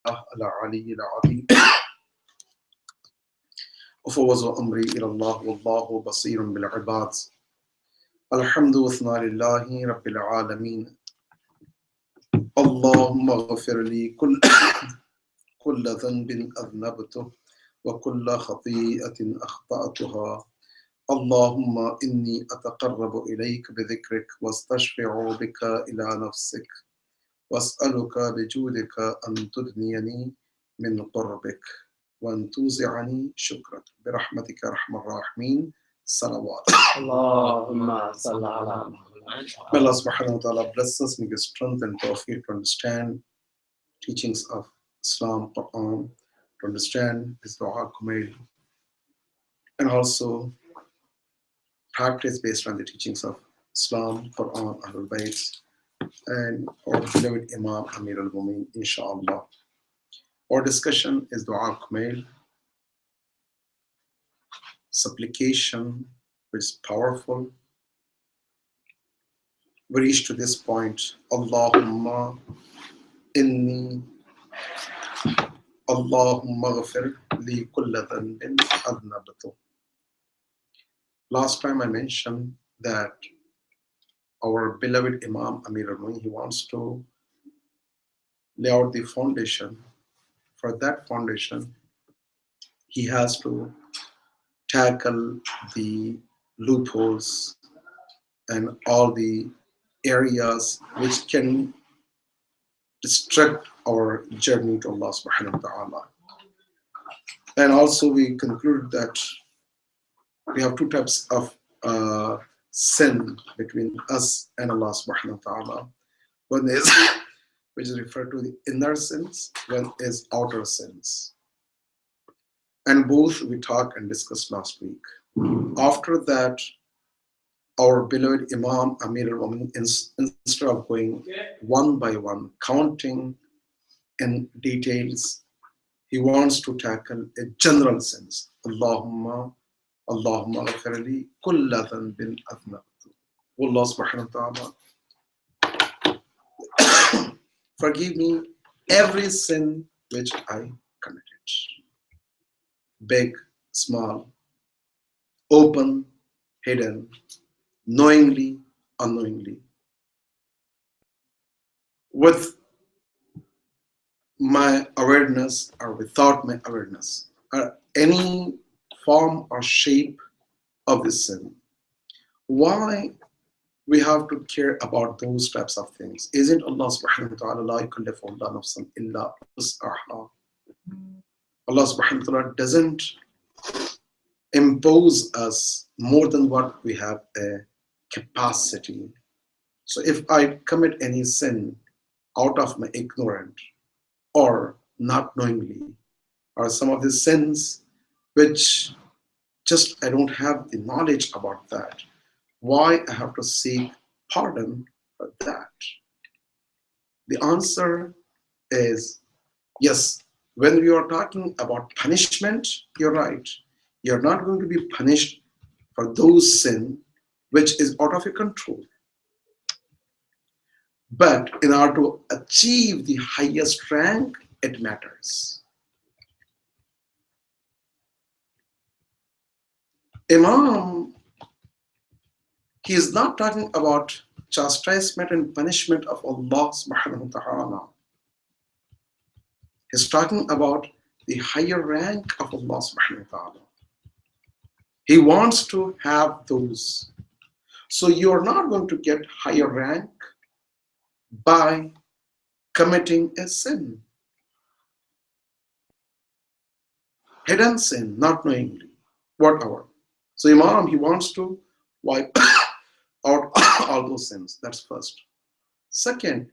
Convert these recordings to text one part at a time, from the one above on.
العلي العظيم وفوز أمري إلى الله والله بصير بالعباد. الحمد والثناء لله رب العالمين. اللهم اغفر لي كل ذنب أذنبته وكل خطيئة أخطأتها. اللهم إني أتقرب إليك بذكرك واستشفع بك إلى نفسك وأسألك بجودك أن تدنيني من قربك وأن توزعني شكرك برحمتك أرحم الراحمين. Salawat. Allahumma salli ala Muhammad. May Allah subhanahu wa ta'ala bless us, make us strength and tawfiq to understand teachings of Islam, Quran, to understand this dua kumail, and also practice based on the teachings of Islam, Quran, Ahlul Bayt, and our beloved Imam Amir al-Mumin, inshallah. Our discussion is dua kumail, supplication, which is powerful. We reach to this point, Allahumma inni Allahumma ghafir li kulla dhanbin adnabtu. Last time I mentioned that our beloved Imam Amir al-Mumin, he wants to lay out the foundation. For that foundation, he has to tackle the loopholes and all the areas which can distract our journey to Allah subhanahu wa ta'ala. And also we concluded that we have two types of sin between us and Allah subhanahu wa ta'ala. One is which is referred to the inner sins, one is outer sins. And both we talked and discussed last week. After that, our beloved Imam Amir al-Mumin, instead of going one by one, counting in details, he wants to tackle a general sense. Allahumma ghafirli kulla dhanbin adnabtu. Allah subhanahu wa ta'ala, forgive me every sin which I committed. Big, small, open, hidden, knowingly, unknowingly, with my awareness or without my awareness, or any form or shape of this sin. Why we have to care about those types of things? Isn't Allah subhanahu wa ta'ala la yukallifu Allahu nafsan illa wus'aha? Allah subhanahu wa ta'ala doesn't impose us more than what we have a capacity. So if I commit any sin out of my ignorance or not knowingly, or some of the sins which just I don't have the knowledge about that, why I have to seek pardon for that? The answer is yes. When we are talking about punishment, you're right. You're not going to be punished for those sins which is out of your control. But in order to achieve the highest rank, it matters. Imam, he is not talking about chastisement and punishment of Allah subhanahu wa ta'ala. He's talking about the higher rank of Allah subhanahu wa ta'ala. He wants to have those. So you're not going to get higher rank by committing a sin. Hidden sin, not knowingly, whatever. So Imam, he wants to wipe out all those sins. That's first. Second,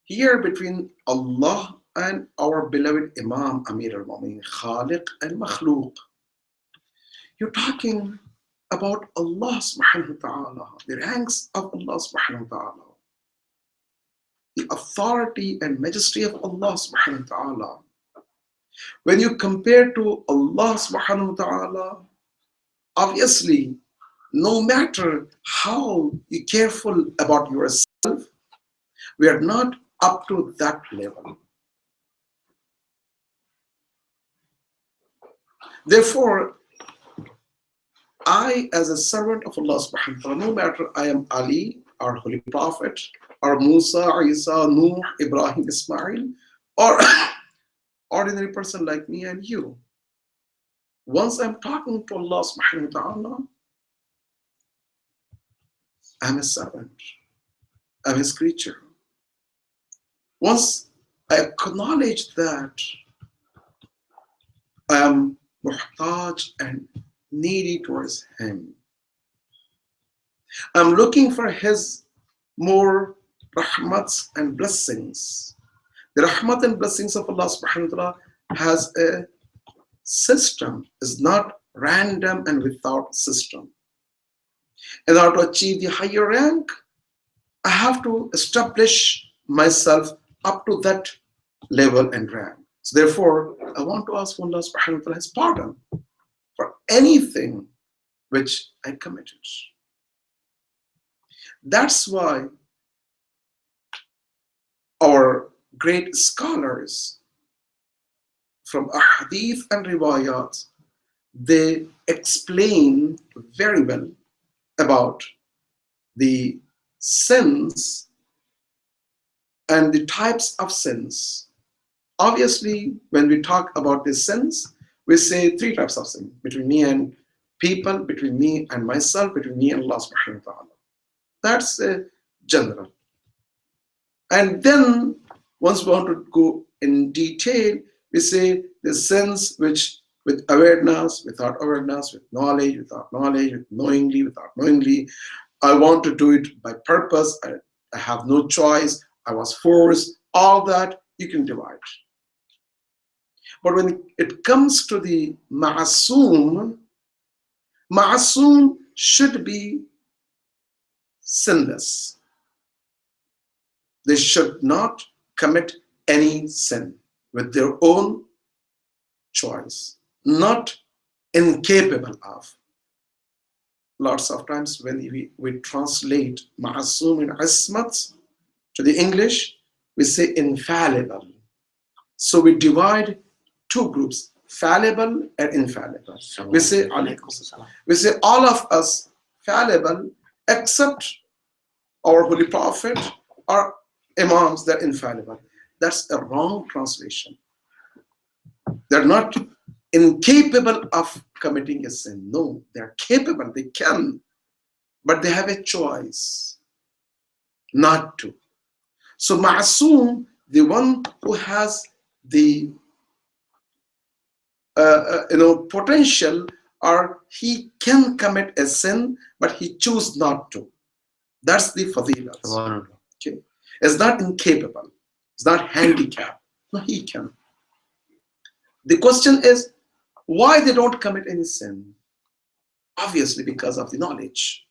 here between Allah and our beloved Imam Amir al-Mumin, Khaliq and Makhluq, you're talking about Allah subhanahu wa ta'ala, the ranks of Allah subhanahu wa ta'ala, the authority and majesty of Allah subhanahu wa ta'ala. When you compare to Allah subhanahu wa ta'ala, obviously, no matter how you're careful about yourself, we are not up to that level. Therefore, I, as a servant of Allah subhanahu wa ta'ala, no matter I am Ali, our holy prophet, or Musa, Isa, Nuh, Ibrahim, Ismail, or ordinary person like me and you, once I'm talking to Allah subhanahu wa ta'ala, I'm a servant, I'm his creature. Once I acknowledge that I am muhtaj and needy towards him, I'm looking for his more rahmats and blessings. The rahmat and blessings of Allah subhanahu wa ta'ala has a system, is not random and without system. In order to achieve the higher rank, I have to establish myself up to that level and rank. So therefore, I want to ask Allah subhanahu wa ta'ala his pardon for anything which I committed. That's why our great scholars from ahadith and riwayat, they explain very well about the sins and the types of sins. Obviously, when we talk about the sins, we say three types of sin: between me and people, between me and myself, between me and Allah subhanahu wa ta'ala. That's general. And then once we want to go in detail, we say the sins which with awareness, without awareness, with knowledge, without knowledge, with knowingly, without knowingly. I want to do it by purpose. I have no choice. I was forced. All that you can divide. But when it comes to the ma'asum should be sinless. They should not commit any sin with their own choice, not incapable of. Lots of times when we translate ma'asum and ismat to the English, we say infallible. So we divide two groups, fallible and infallible. We say all of us fallible except our holy prophet or imams, they're infallible. That's a wrong translation. They're not incapable of committing a sin. No, they're capable, they can, but they have a choice not to. So ma'asum, the one who has the potential, or he can commit a sin, but he chooses not to. That's the fadilat. Okay, it's not incapable, it's not handicapped. No, he can. The question is, why they don't commit any sin? Obviously, because of the knowledge.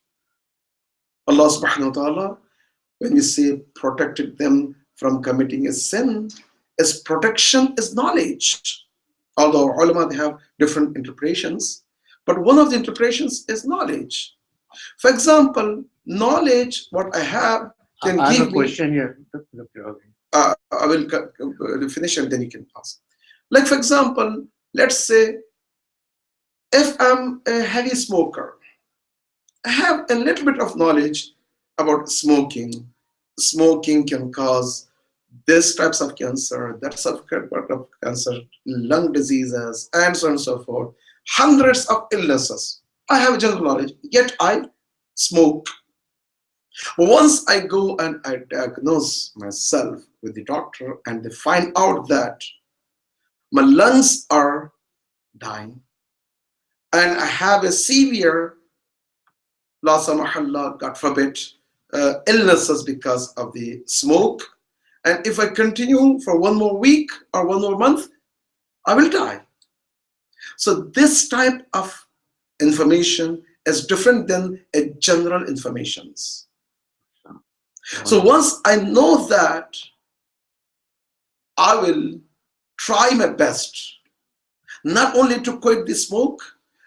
Allah subhanahu wa ta'ala, when we say protected them from committing a sin, is protection is knowledge. Although ulama, they have different interpretations, but one of the interpretations is knowledge. For example, knowledge, what I have can give me. I have a question here. I will finish and then you can ask. Like for example, let's say if I'm a heavy smoker, I have a little bit of knowledge about smoking. Smoking can cause this types of cancer, that type of cancer, lung diseases, and so on and so forth. Hundreds of illnesses. I have general knowledge, yet I smoke. Once I go and I diagnose myself with the doctor and they find out that my lungs are dying and I have a severe, la samahallah, God forbid, illnesses because of the smoke, and if I continue for one more week or one more month, I will die. So this type of information is different than a general information. So once I know that, I will try my best not only to quit the smoke.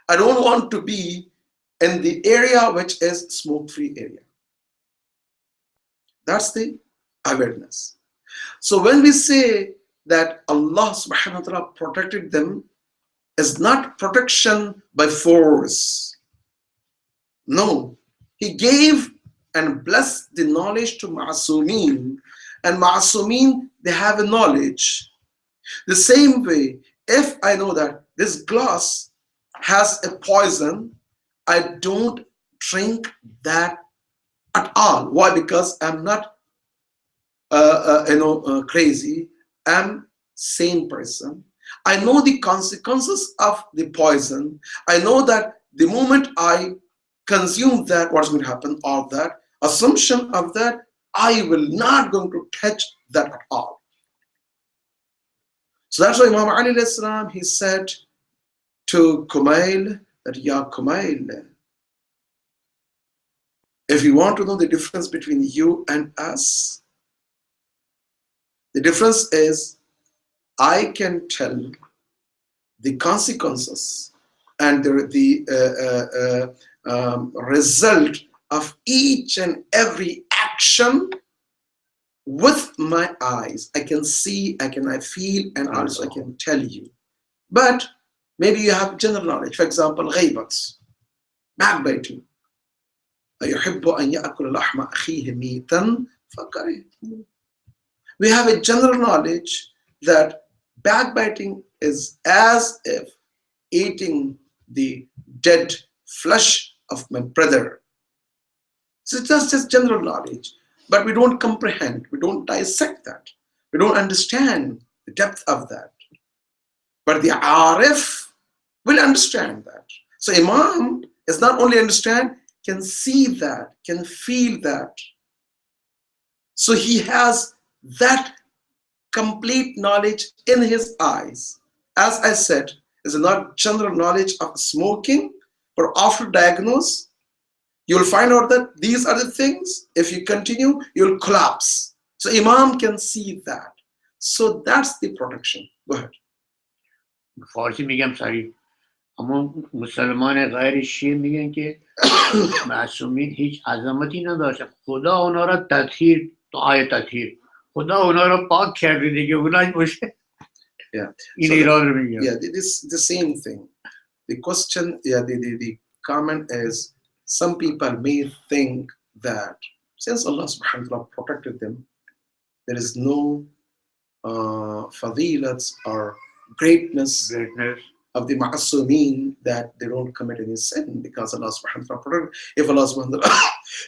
I don't want to be in the area which is smoke-free area. That's the awareness. So when we say that Allah subhanahu wa ta'ala protected them is not protection by force. No, he gave and blessed the knowledge to Ma'asumin, and Ma'asumin, they have a knowledge. The same way, if I know that this glass has a poison, I don't drink that at all. Why? Because I'm not, crazy. I'm sane person. I know the consequences of the poison. I know that the moment I consume that, what's going to happen? All that assumption of that, I will not going to touch that at all. So that's why Imam Ali alayhi salam, he said to Kumail that, Ya Kumail, if you want to know the difference between you and us, the difference is I can tell the consequences and the result of each and every action with my eyes. I can see, I feel, and also I can tell you. But maybe you have general knowledge. For example, غيبت, backbiting. أيحب أن يأكل لحم أخيه ميتا فكرهته. We have a general knowledge that backbiting is as if eating the dead flesh of my brother. So it's just general knowledge, but we don't comprehend, we don't dissect that, we don't understand the depth of that. But the Arif will understand that. So Imam is not only understand, can see that, can feel that. So he has that complete knowledge in his eyes. As I said, is not general knowledge of smoking, but after diagnose, you'll find out that these are the things. If you continue, you'll collapse. So Imam can see that. So that's the protection. Go ahead. فارسی میگم صریح. اما مسلمان غیر شیعه میگن که معصومین هیچ عظمتی نداشتن. خدا اونا را تطهیر، دعای تطهیر، خدا اونا را پاک کرده دیگه، اونا باشه. Yeah. این So ایران رو میگم. yeah, it is the same thing. The question, yeah, the comment is, some people may think that since Allah subhanahu wa ta'ala protected them, there is no fadilats or greatness of the ma'asumin, that they don't commit any sin because Allah subhanahu wa ta'ala protected. If Allah subhanahu wa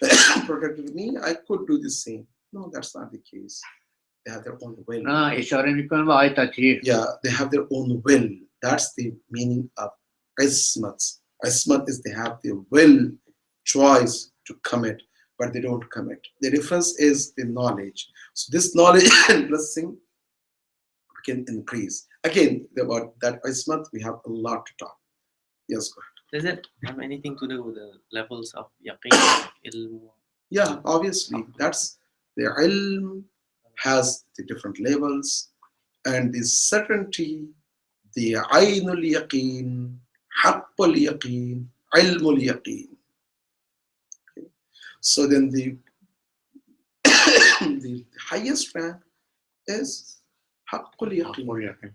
ta'ala protected me, I could do the same. No, that's not the case. They have their own will. اشاره میکنم به آیه تطهیر. Yeah, they have their own will. That's the meaning of ismat. Ismat is they have the will, choice to commit, but they don't commit. The difference is the knowledge. So this knowledge and blessing can increase. Again, about that ismat, we have a lot to talk. Yes, go ahead. Does it have anything to do with the levels of yaqeen, ilm? Yeah, obviously, that's the ilm has the different levels, and the certainty, the aynul yaqeen, haqqul yaqeen, ilmul yaqeen. Okay. So then the the highest rank is haqqul yaqeen,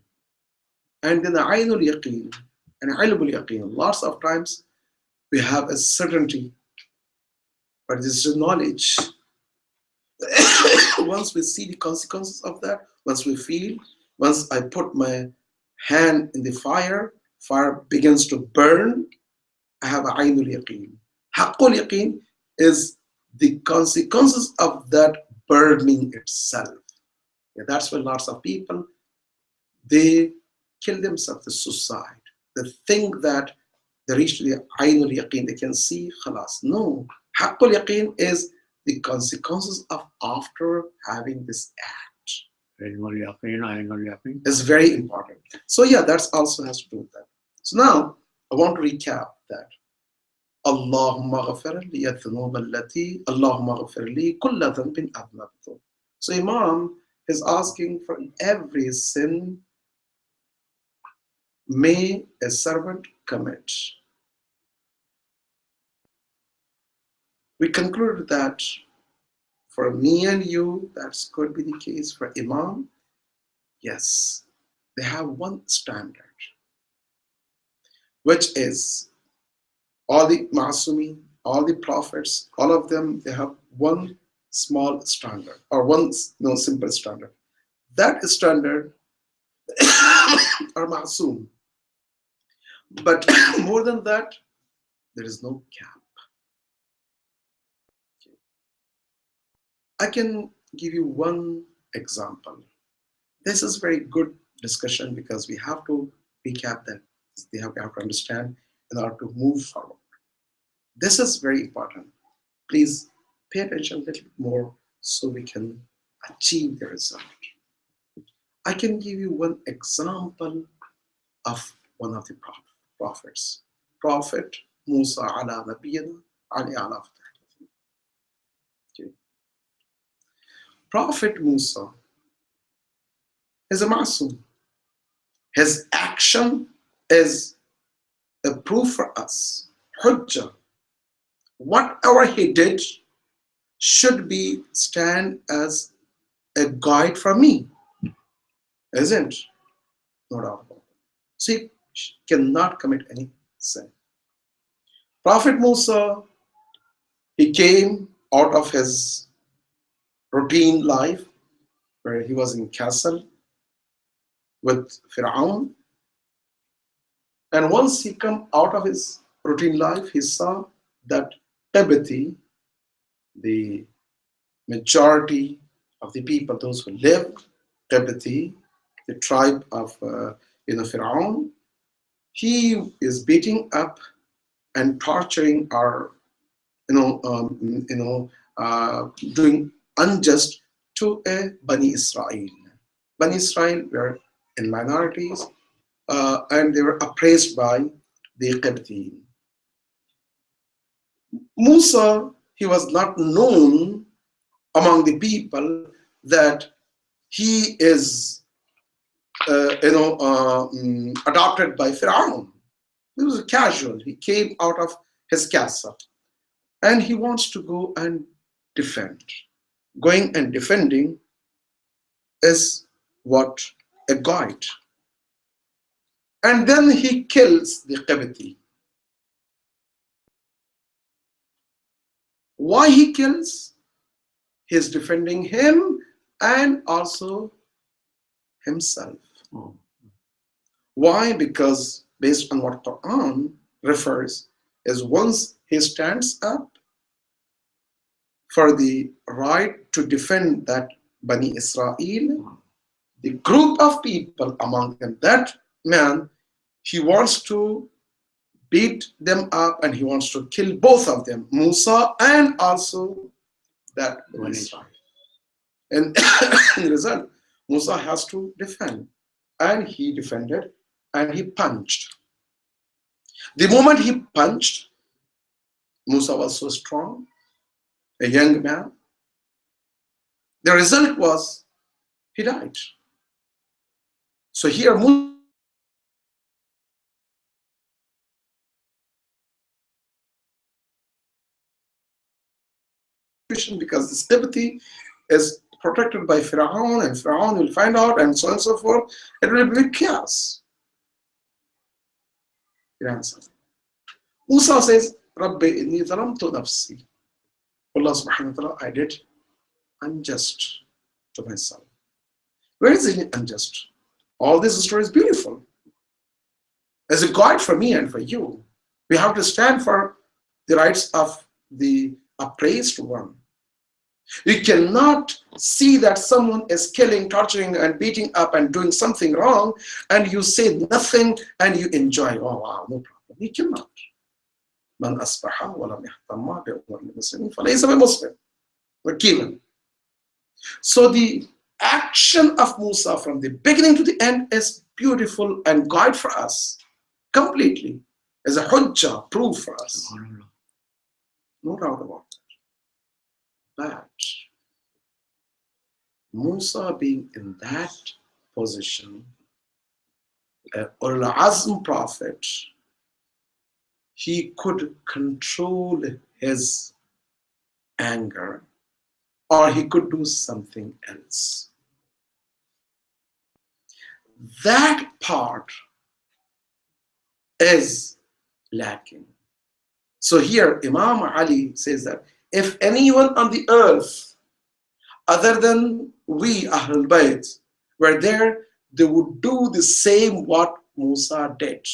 and then the aynul yaqeen and ilmul yaqeen. Lots of times we have a certainty, but this is knowledge. Once we see the consequences of that, once we feel, once I put my hand in the fire, fire begins to burn, I have a aynul yaqeen. Haqqul yaqeen is the consequences of that burning itself. Yeah, that's why lots of people, they kill themselves, the suicide. They think that they reach the aynul yaqeen, they can see, khalas. No, haqqul yaqeen is the consequences of after having this act. It's very important. So yeah, that's also has to do with that. So now I want to recap that. Allahumma ghafir li adhnub allati Allahumma ghafir li kulla dhanbin adnabtu. So Imam is asking for every sin may a servant commit. We concluded that for me and you, that could be the case. For Imam, yes, they have one standard. which is all the Masumi, all the prophets, all of them, they have one small standard or one simple standard. That standard are Masum. But more than that, there is no cap. I can give you one example. This is very good discussion because we have to recap that. We have to understand in order to move forward. This is very important. Please pay attention a little bit more so we can achieve the result. I can give you one example of one of the prophets. Prophet Musa ala nabiyana ali ala. Okay. Prophet Musa is a Masum. His action is a proof for us. Hujjah. Whatever he did should be stand as a guide for me. Isn't? No doubt about it. So he cannot commit any sin. Prophet Musa, he came out of his routine life where he was in castle with Fir'aun. And once he come out of his routine life, he saw that Tibeti, the majority of the people, those who lived Tibeti, the tribe of Fir'aun, he is beating up and torturing or doing unjust to a Bani Israel. Bani Israel were in minorities and they were oppressed by the Qibtiyyin. Musa, he was not known among the people that he is adopted by Fir'aun. He was casual. He came out of his castle and he wants to go and defend. Going and defending is what a guide. And then he kills the Qibti. Why he kills? He is defending him and also himself. Oh. Why? Because based on what Quran refers, is once he stands up for the right to defend that Bani Israel, the group of people among them, that man, he wants to beat them up and he wants to kill both of them, Musa and also that Bani Israel. And in the result, Musa has to defend. And he defended and he punched. The moment he punched, Musa was so strong, a young man. The result was he died. So here Musa because this Tibeti is protected by Fir'aun and Fir'aun will find out and so on and so forth. It will be chaos. Musa says, Rabbi inni zalamtu nafsi. Allah subhanahu wa ta'ala, I did unjust to myself. Where is it unjust? All this story is beautiful. As a guide for me and for you, we have to stand for the rights of the oppressed one. You cannot see that someone is killing, torturing, and beating up and doing something wrong, and you say nothing and you enjoy. Oh, wow, no problem. You cannot. Man asbaha wa lam yahtamma bi umuri al-muslimin falaysa bi muslim. We're given. So the action of Musa from the beginning to the end is beautiful and guide for us completely as a hujjah, proof for us. No doubt about it. But Musa being in that position, Ulul Azm prophet, he could control his anger or he could do something else. That part is lacking. So here Imam Ali says that if anyone on the earth other than we Ahlul Bayt were there, they would do the same what Musa did.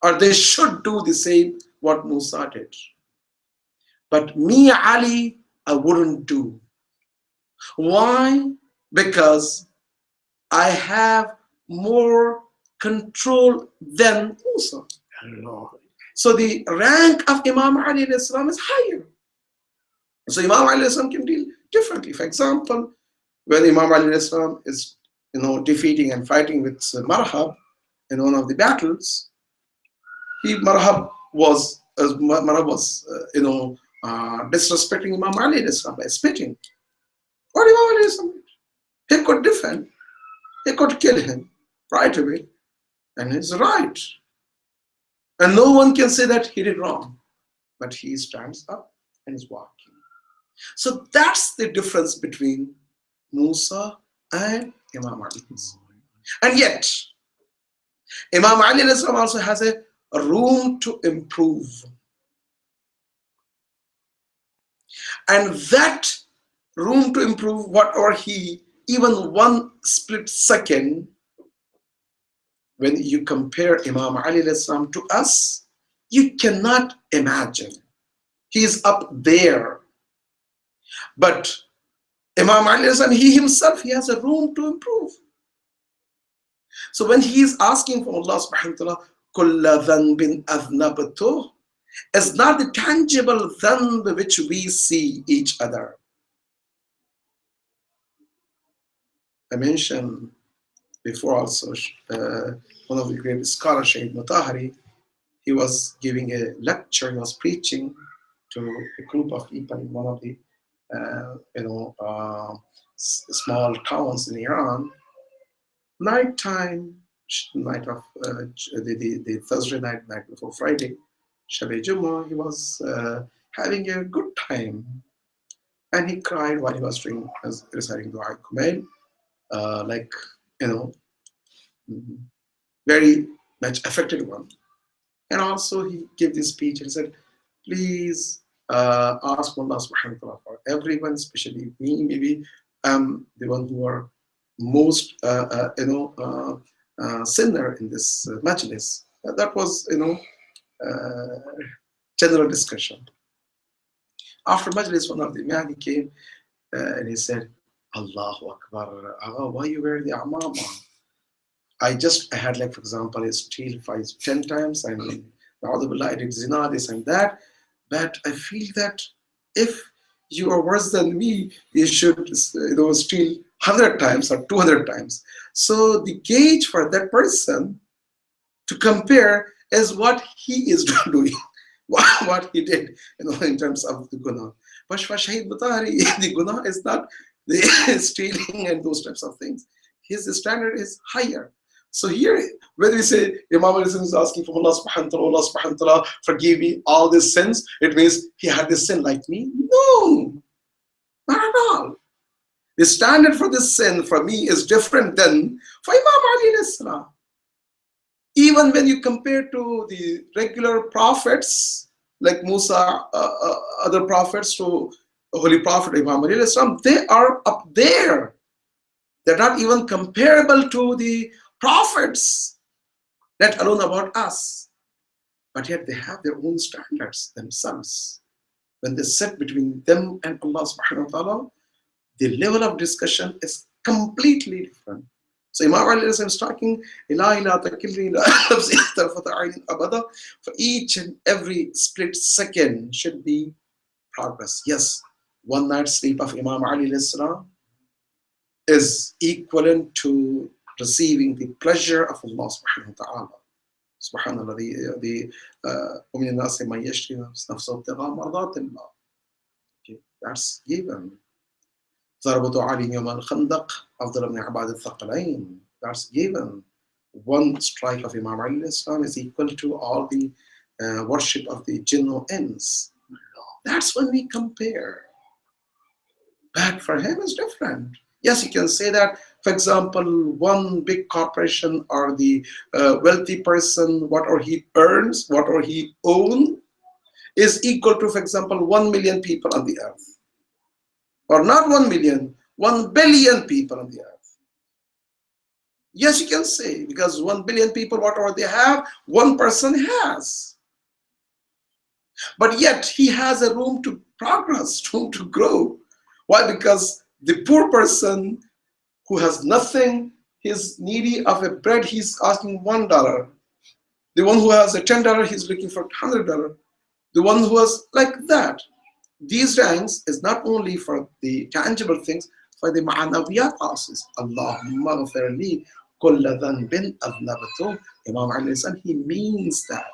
Or they should do the same what Musa did. But me, Ali, I wouldn't do. Why? Because I have more control than Musa. So the rank of Imam Ali is higher. So Imam Ali can deal differently. For example, when Imam Ali is defeating and fighting with Marhab in one of the battles, Marhab was disrespecting Imam Ali by spitting. What Imam Ali did? He could defend. He could kill him right away, and he's right. And no one can say that he did wrong, but he stands up and is walking. So that's the difference between Musa and Imam Ali. And yet, Imam Ali also has a room to improve. And that room to improve, whatever he, even one split second, when you compare Imam Ali to us, you cannot imagine. He is up there. But Imam Ali, he himself, he has a room to improve. So when he is asking for Allah subhanahu wa ta'ala, kulla dhanbin adhnabtuh, it's not the tangible dhanb which we see each other. I mentioned before also, one of the great scholars, Shaykh Mutahari, he was giving a lecture, he was preaching to a group of people in one of the small towns in Iran. Nighttime, night of the Thursday night before Friday, Shabi Jummah, he was having a good time, and he cried while he was reciting Dua Kumail, very much affected one. And also he gave this speech and said, please ask Allah subhanahu wa ta'ala for everyone, especially me, maybe I'm the one who are most sinner in this majlis. That was general discussion. After majlis, one of the man, he came and he said, Allahu Akbar, why you wear the amama? I had, like, for example, I steal 5-10 times, and I did zina, this and that, but I feel that if you are worse than me, you should steal 100 times or 200 times. So the gauge for that person to compare is what he is doing, what he did, in terms of the guna. But for Shaykh Mutahari, the guna is not the stealing and those types of things. His standard is higher. So here, when we say Imam Ali is asking for Allah subhanahu wa ta'ala, forgive me all these sins, it means he had this sin like me? No, not at all. The standard for this sin for me is different than for Imam Ali. Even when you compare to the regular prophets, like Musa, other prophets, to Holy Prophet Imam Ali, they are up there. They're not even comparable to the prophets, let alone about us. But yet they have their own standards themselves. When they sit between them and Allah subhanahu wa ta'ala, the level of discussion is completely different. So Imam Ali is talking, for each and every split second should be progress. Yes, one night's sleep of Imam Ali is equivalent to receiving the pleasure of Allah subhanahu wa ta'ala. Subhanallah, that's given. That's given. One strike of Imam Ali is equal to all the worship of the jinn or ins. That's when we compare. But for him it's different. Yes, you can say that. For example, one big corporation or the wealthy person, what or he earns, what or he owns, is equal to, for example, 1 million people on the earth. Or not 1 million, 1 billion people on the earth. Yes, you can say, because 1 billion people, whatever they have, one person has. But yet he has a room to progress, room to grow. Why? Because the poor person who has nothing, he's needy of a bread, he's asking $1. The one who has a $10, he's looking for $100. The one who has like that. These ranks is not only for the tangible things, for the ma'anawiyat also. Allahumma ghafirli kulla dhanbin adnabtu. Imam Ali said he means that.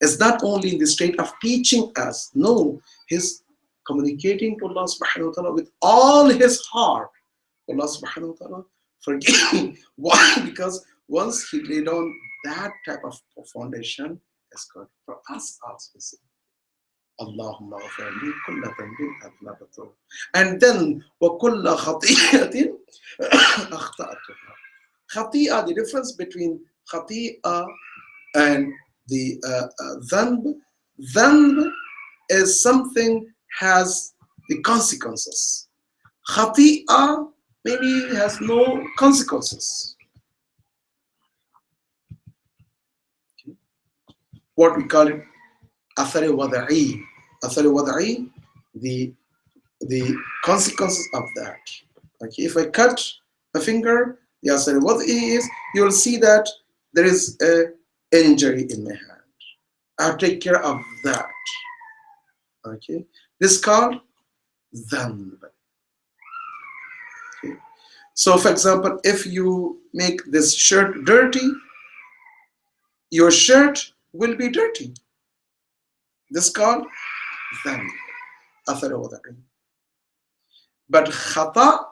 It's not only in the state of teaching us, no, he's communicating to Allah subhanahu wa ta'ala with all his heart. Allah subhanahu wa ta'ala forgive me. Why? Because once he laid on that type of foundation, it's good for us also. Allahumma ghafirli kulla dhanbin adnabtu. And then wa kulla khati'atin akhta'tuha. Khati'ah, the difference between khati'ah and the dhanb. Dhanb is something has the consequences. Khati'ah maybe has no consequences. What we call it athar wada'i. Athar wada'i, the consequences of that. Okay, if I cut my finger, the athar wada'i is, you will see that there is a injury in my hand. I'll take care of that. Okay, this is called dhanb. Okay. So, for example, if you make this shirt dirty, your shirt will be dirty. This is called dhanb. But khati'ah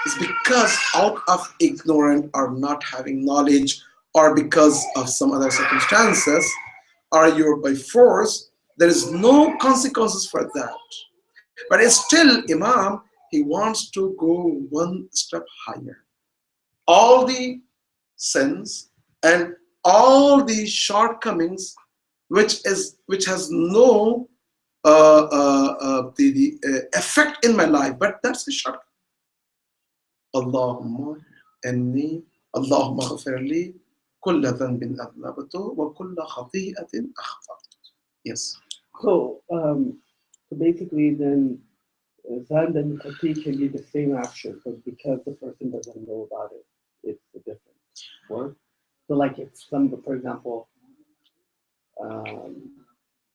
is because out of ignorance or not having knowledge, or because of some other circumstances, or you're by force, there is no consequences for that. But it's still, Imam, he wants to go one step higher. All the sins and all the shortcomings, which has no effect in my life, but that's a shortcoming. Allahumma anni, Allahumma ghafirli kulla dhanbin adnabtu wa kulla khati'atin akhta'tu. Yes. So, basically, then Zand and Khati can be the same action, but because the person doesn't know about it, it's a different word. So, like if for example,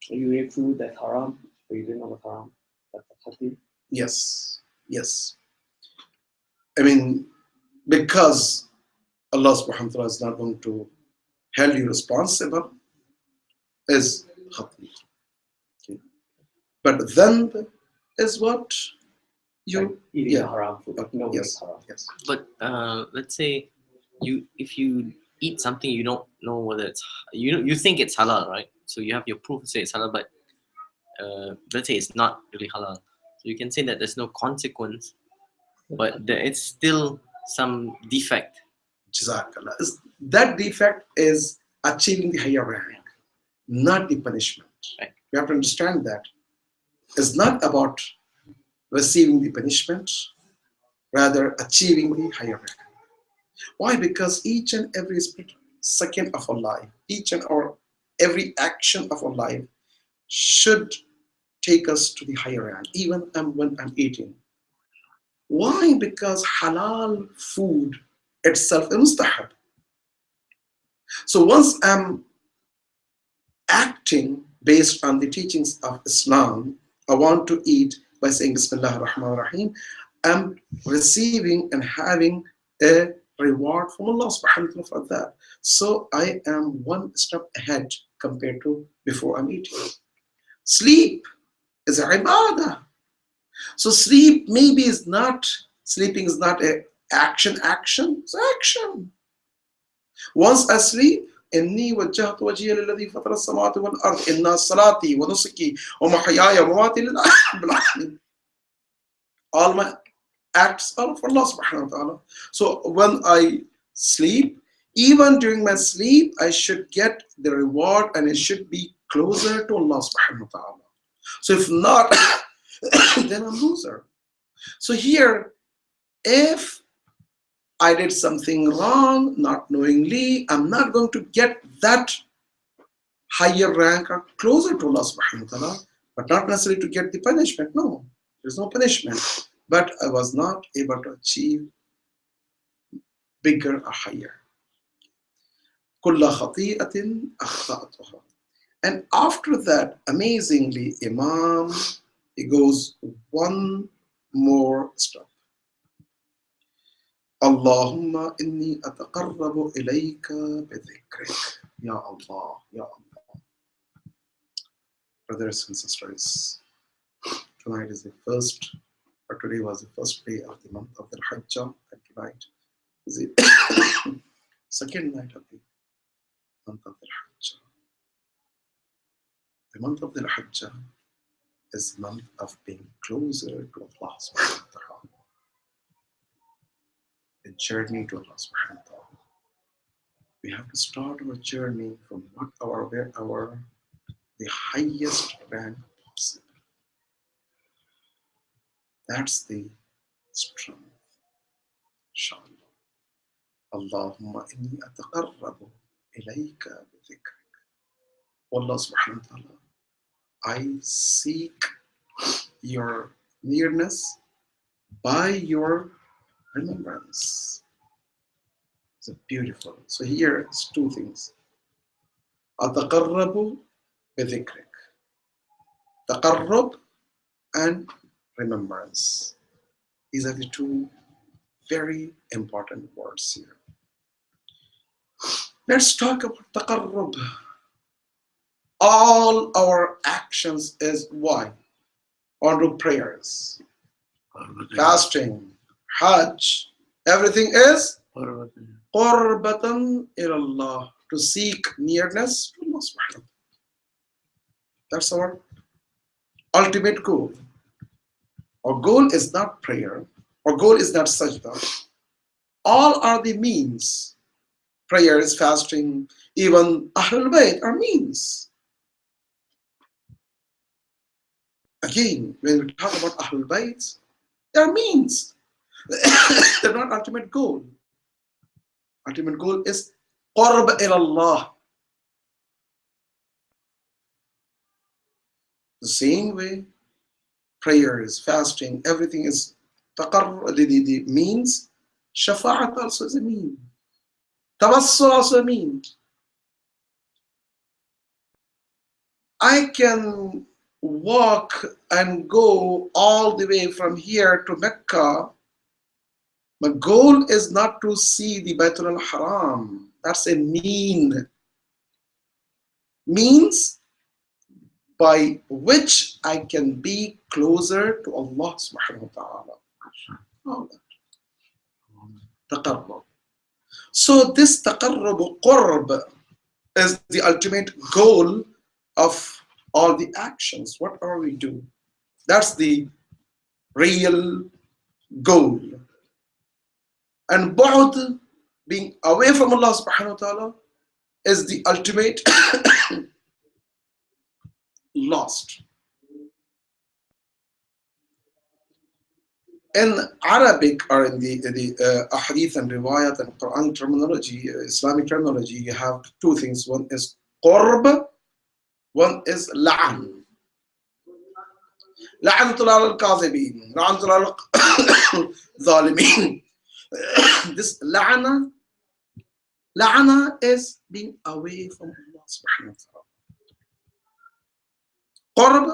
you ate food that's haram, but you didn't know it's haram, that's a Khati. Yes. Yes. I mean, because Allah subhanahu wa ta'ala is not going to hold you responsible, is khati. Okay. But then is what you Like eating a haram food. No, yes. it's haram. Yes. But let's say if you eat something you don't know whether it's you think it's halal, right? So you have your proof to say it's halal, but let's say it's not really halal. So you can say that there's no consequence, but it's still some defect. Jazakallah. That defect is achieving the higher rank, not the punishment. Right. You have to understand that. It's not about receiving the punishment, rather achieving the higher rank. Why? Because each and every second of our life, each and every action of our life should take us to the higher rank, even when I'm eating. Why? Because halal food itself is mustahab. So once I'm acting based on the teachings of Islam, I want to eat by saying Bismillah ar-Rahman ar-Rahim, I'm receiving and having a reward from Allah subhanahu wa ta'ala for that. So I am one step ahead compared to before I'm eating. Sleep is a ibadah. So sleeping is not a action, it's action. Once I sleep, إني وجهت وجهي للذي فطر السماوات والأرض إن صلاتي ونسكي ومحياي ومماتي لله رب العالمين. All my acts of Allah subhanahu wa ta'ala. So when I sleep, even during my sleep, I should get the reward and it should be closer to Allah subhanahu wa ta'ala. So if not, then I'm a loser. So here, if I did something wrong, not knowingly, I'm not going to get that higher rank or closer to Allah subhanahu wa ta'ala, but not necessarily to get the punishment. No, there's no punishment. But I was not able to achieve bigger or higher. كُلَّ خَطِيئَةٍ أَخْطَأْتُهَا. And after that, amazingly, Imam, he goes one more step. Allahumma inni ataqarrabu ilayka bidhikrik. Ya Allah, Ya Allah. Brothers and sisters, tonight is the first, or today was the first day of the month of the Hajj, and tonight is the second night of the month of the Hajj. The month of the Hajj is the month of being closer to Allah subhanahu wa ta'ala. The journey to Allah subhanahu wa ta'ala. We have to start our journey from the highest rank possible. That's the strength. Inshallah. Allahumma inni ataqarrabu ilayka bidhikrik. Allah subhanahu wa ta'ala, I seek your nearness by your remembrance. It's beautiful. So here it's two things. Ataqarrabu bidhikrik. Taqarrub and remembrance. These are the two very important words here. Let's talk about taqarrub. All our actions is why? On prayers, fasting, Hajj, everything is qurbatan ilallah, to seek nearness to Allah subhanahu wa ta'ala. That's our ultimate goal. Our goal is not prayer. Our goal is not sajda. All are the means. Prayers, fasting, even Ahlul Bayt are means. Again, when we talk about Ahlul Bayt, they are means. They're not ultimate goal. Ultimate goal is qurb ilallah. The same way, prayers, fasting, everything is taqarrub, the means. Shafa'at also is a mean. Tawassul also a mean. I can walk and go all the way from here to Mecca. My goal is not to see the Baitul al-Haram. That's a means by which I can be closer to Allah subhanahu wa ta'ala. All that. Taqarrub. So this taqarrub, qurb, is the ultimate goal of all the actions. What are we doing? That's the real goal. And bu'd, being away from Allah subhanahu wa ta'ala, is the ultimate lost. In Arabic, or in the ahadith and riwayat and Quran terminology, Islamic terminology, you have two things. One is qurb, one is la'an. La'anatul al-kazibin, la'anatul al-zalimin. This la'ana is being away from Allah subhanahu wa ta'ala. Qurb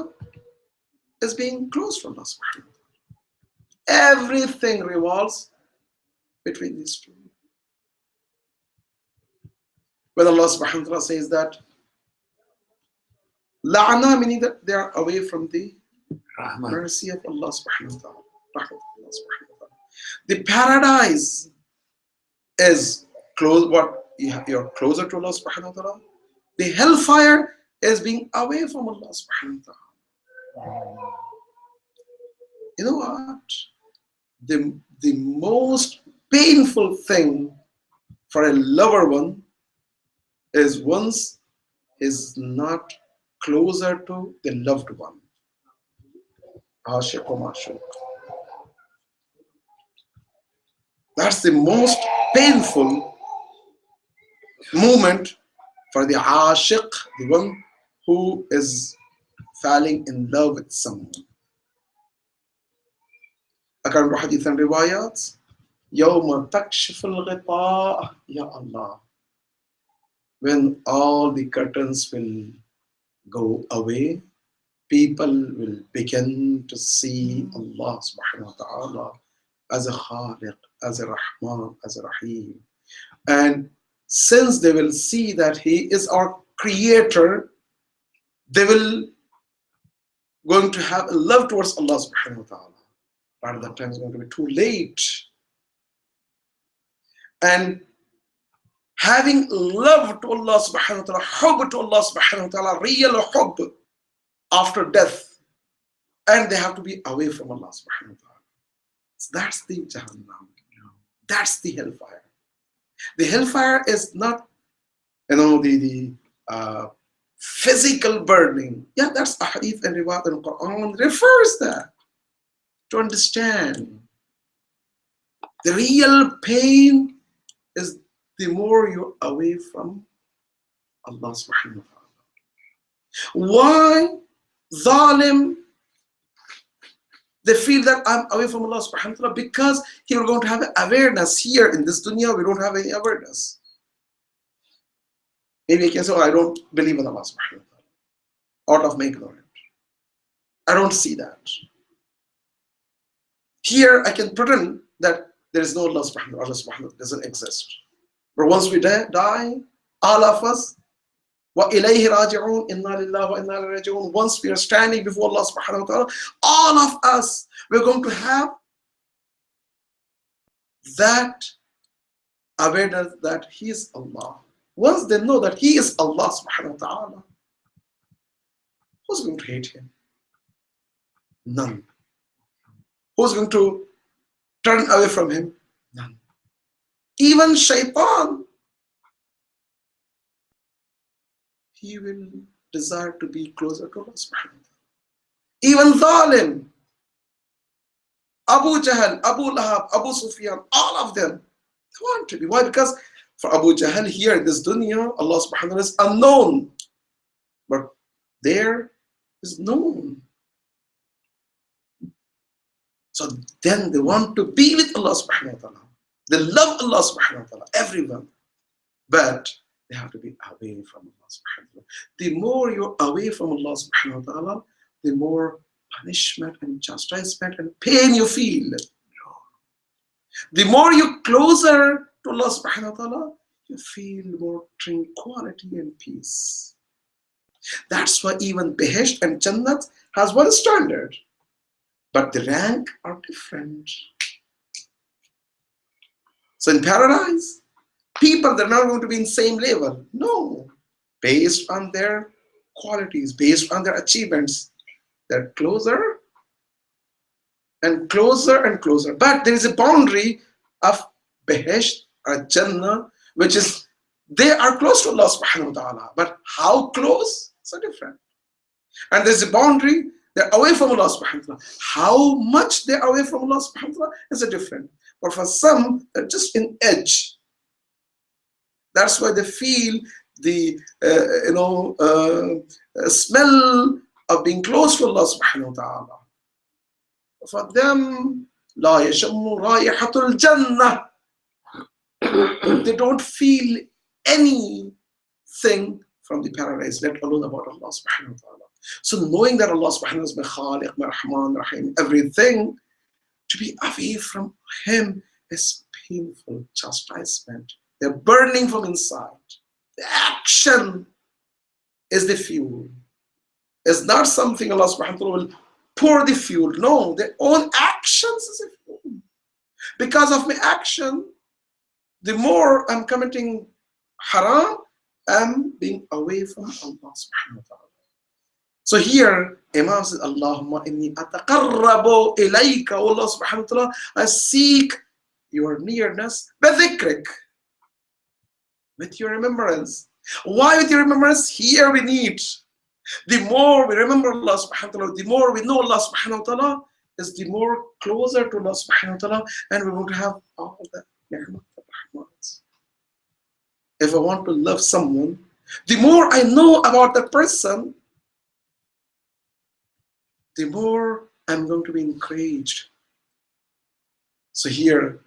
is being close from Allah subhanahu wa ta'ala. Everything revolves between these two. When Allah subhanahu wa ta'ala says that la'ana, meaning that they are away from the mercy of Allah subhanahu wa ta'ala. The paradise is close, what you're closer to Allah subhanahu wa ta'ala. The hellfire is being away from Allah subhanahu wa ta'ala. You know what? the most painful thing for a lover one is once is not closer to the loved one. Ashiq wa ma'shuq. That's the most painful moment for the ashiq, the one who is falling in love with someone. According to hadith and riwayat, يوم تكشف الغطاء Ya Allah, when all the curtains will go away, people will begin to see Allah subhanahu wa ta'ala as a Khaliq, as a Rahman, as a Rahim. And since they will see that He is our Creator, they will going to have a love towards Allah subhanahu wa ta'ala. But at that time it's going to be too late. And having love to Allah subhanahu wa ta'ala, hub to Allah subhanahu wa ta'ala, real hub after death, and they have to be away from Allah subhanahu wa ta'ala. So that's the Jahannam. That's the hellfire. The hellfire is not, the physical burning. Yeah, that's a hadith and riwayat and Quran refers that to understand. The real pain is the more you're away from Allah subhanahu wa ta'ala. Why zalim? They feel that I'm away from Allah subhanahu wa ta'ala because you're going to have awareness. Here in this dunya, we don't have any awareness. Maybe I can say, I don't believe in Allah subhanahu wa ta'ala, out of my ignorance. I don't see that. Here I can pretend that there is no Allah subhanahu wa ta'ala, Allah subhanahu wa ta'ala doesn't exist. But once we die, all of us, وَإِلَيْهِ رَاجِعُونَ إِنَّا لِلَّهِ وَإِنَّا إِلَيْهِ رَاجِعُونَ. Once we are standing before Allah subhanahu wa ta'ala, all of us, we're going to have that awareness that He is Allah. Once they know that He is Allah subhanahu wa ta'ala, who's going to hate Him? None. Who's going to turn away from Him? None. Even shaitan, he will desire to be closer to Allah subhanahu wa ta'ala. Even zalim, Abu Jahl, Abu Lahab, Abu Sufyan, all of them, they want to be. Why? Because for Abu Jahl here in this dunya, Allah subhanahu wa ta'ala is unknown. But there is known. So then they want to be with Allah subhanahu wa ta'ala. They love Allah subhanahu wa ta'ala, everyone. But they have to be away from Allah subhanahu wa ta'ala. The more you're away from Allah subhanahu wa ta'ala, the more punishment and chastisement and pain you feel. The more you're closer to Allah subhanahu wa ta'ala, you feel more tranquility and peace. That's why even Behesht and Jannat has one standard, but the rank are different. So in paradise, people, they're not going to be in the same level. No. Based on their qualities, based on their achievements, they're closer and closer and closer. But there is a boundary of Behesht or Jannah, which is, they are close to Allah subhanahu wa ta'ala. But how close? So different. And there's a boundary, they're away from Allah subhanahu wa ta'ala. How much they're away from Allah subhanahu wa ta'ala is a different. But for some, they're just in edge. That's why they feel the smell of being close to Allah subhanahu wa ta'ala. For them, لا يشم رائحة الجنة. They don't feel anything from the paradise, let alone about Allah subhanahu wa ta'ala. So knowing that Allah subhanahu wa ta'ala is Khaliq, Rahman, Rahim, everything, to be away from Him is painful chastisement. They're burning from inside. The action is the fuel. It's not something Allah subhanahu wa ta'ala will pour the fuel. No, their own actions is a fuel. Because of my action, the more I'm committing haram, I'm being away from Allah subhanahu wa ta'ala. So here, Imam says, Allahumma inni ataqarrabu ilayka, O Allah subhanahu wa ta'ala, I seek your nearness, bidhikrik, with your remembrance. Why with your remembrance? Here we need. The more we remember Allah subhanahu wa ta'ala, the more we know Allah subhanahu wa ta'ala, is the more closer to Allah subhanahu wa ta'ala, and we want to have all the ni'mat rahmats. If I want to love someone, the more I know about that person, the more I'm going to be encouraged. So here,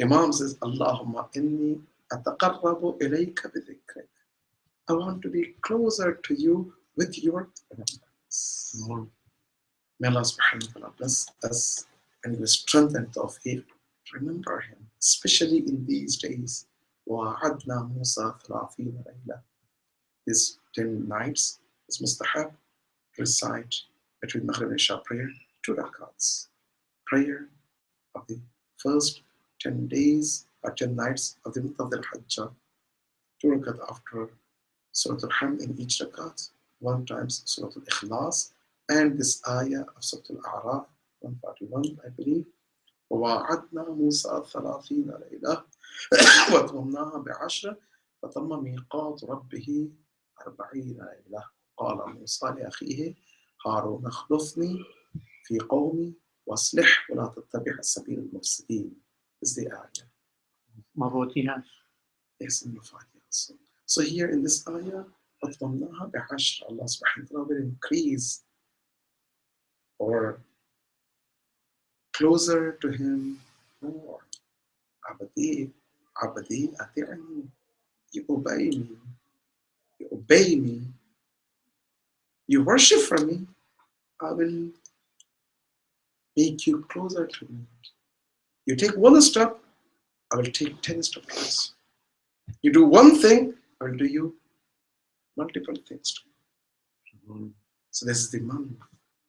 Imam says, Allahumma inni ataqarrabu ilayka bidhikrik. I want to be closer to you with your remembrance. May Allah subhanahu wa ta'ala bless us and give us strength and tawfiq to remember Him, especially in these days. وَعَدْنَا مُوسَى 30 لَيْلَةً. These 10 nights is mustahab, recite between Maghrib and Isha prayer, 2 rakats. Prayer of the first 10 days or 10 nights of the month of the Hajj. 2 rakat after Surah Al-Hamd in each rakat, 1 times Surah Al-Ikhlas, and this ayah of Surah Al-A'raf, 141, I believe. وَوَعَدْنَا مُوسَى 30 لَيْلَةً وَأَتْمَمْنَاهَا بِعَشْرٍ فَتَمَّ مِيقَاتُ رَبِّهِ 40 ليلة. قال موسى لأخيه هارون اخلفني في قومي واصلح ولا تتبع سبيل المفسدين. Is the ayah. مرتين. Yes, in the Fatiha. So here in this ayah, فَتَمَّنَاهَا بِعَشْرٍ, Allah subhanahu wa ta'ala will increase or closer to Him more. Abadi, Abadi, ati'ani. You obey me. You obey me. You worship for me. I will make you closer to me. You take 1 step, I will take 10 steps. You do 1 thing, I will do you multiple things. So this is the month.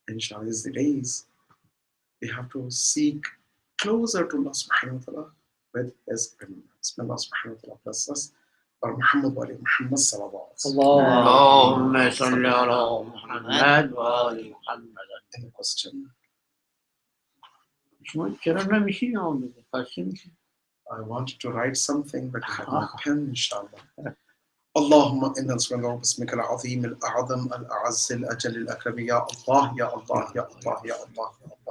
Inshallah, this is the days. We have to seek closer to Allah subhanahu wa ta'ala with His remembrance. May Allah subhanahu wa ta'ala bless us. Muhammad wa ali Muhammad sallallahu alaihi wasallam. اللهم صل على محمد وآل محمد. Any question? شما چرا نمیشی آمده؟ خاصی میشه. I wanted to write something, but I have no pen, inshallah. اللهم إنا نسألك باسمك العظيم الأعظم الأعز الأجل الأكرم يا الله يا الله يا الله يا الله يا الله